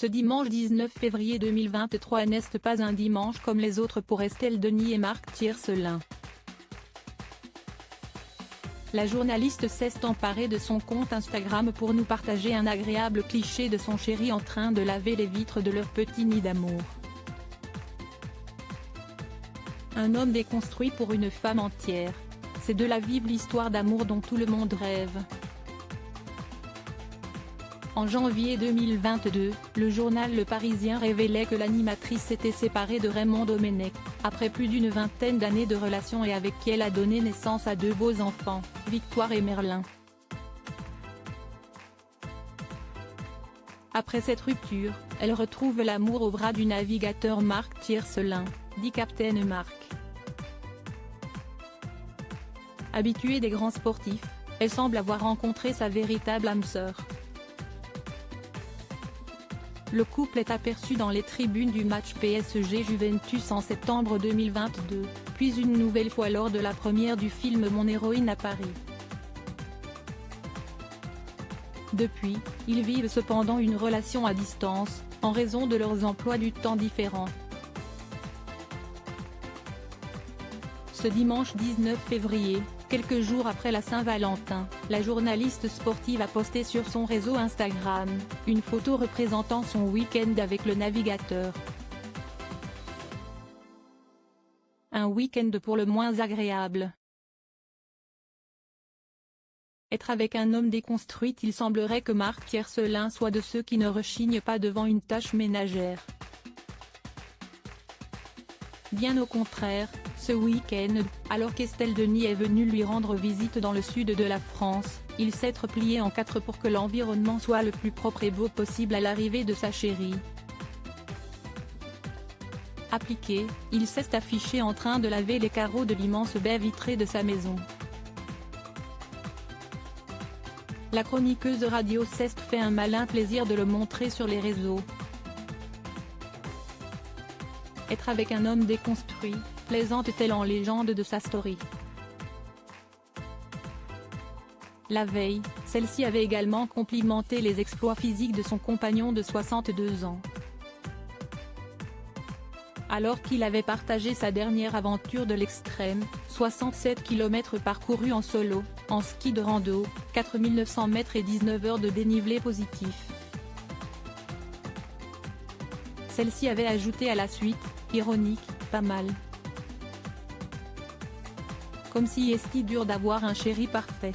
Ce dimanche 19 février 2023 n'est pas un dimanche comme les autres pour Estelle Denis et Marc Tiercelin. La journaliste s'est emparée de son compte Instagram pour nous partager un agréable cliché de son chéri en train de laver les vitres de leur petit nid d'amour. Un homme déconstruit pour une femme entière. C'est de la vive l'histoire d'amour dont tout le monde rêve. En janvier 2022, le journal Le Parisien révélait que l'animatrice s'était séparée de Raymond Domenech, après plus d'une vingtaine d'années de relation et avec qui elle a donné naissance à deux beaux enfants, Victoire et Merlin. Après cette rupture, elle retrouve l'amour au bras du navigateur Marc Tiercelin, dit Captain Marc. Habituée des grands sportifs, elle semble avoir rencontré sa véritable âme sœur. Le couple est aperçu dans les tribunes du match PSG-Juventus en septembre 2022, puis une nouvelle fois lors de la première du film Mon héroïne à Paris. Depuis, ils vivent cependant une relation à distance, en raison de leurs emplois du temps différents. Ce dimanche 19 février, quelques jours après la Saint-Valentin, la journaliste sportive a posté sur son réseau Instagram, une photo représentant son week-end avec le navigateur. Un week-end pour le moins agréable. Être avec un homme déconstruit. Il semblerait que Marc Tiercelin soit de ceux qui ne rechignent pas devant une tâche ménagère. Bien au contraire, ce week-end, alors qu'Estelle Denis est venue lui rendre visite dans le sud de la France, il s'est replié en quatre pour que l'environnement soit le plus propre et beau possible à l'arrivée de sa chérie. Appliqué, il s'est affiché en train de laver les carreaux de l'immense baie vitrée de sa maison. La chroniqueuse radio s'est fait un malin plaisir de le montrer sur les réseaux. Être avec un homme déconstruit, plaisante-t-elle en légende de sa story. La veille, celle-ci avait également complimenté les exploits physiques de son compagnon de 62 ans. Alors qu'il avait partagé sa dernière aventure de l'extrême, 67 km parcourus en solo, en ski de rando, 4900 mètres et 19 heures de dénivelé positif. Celle-ci avait ajouté à la suite, ironique, pas mal. Comme si est-ce dur d'avoir un chéri parfait.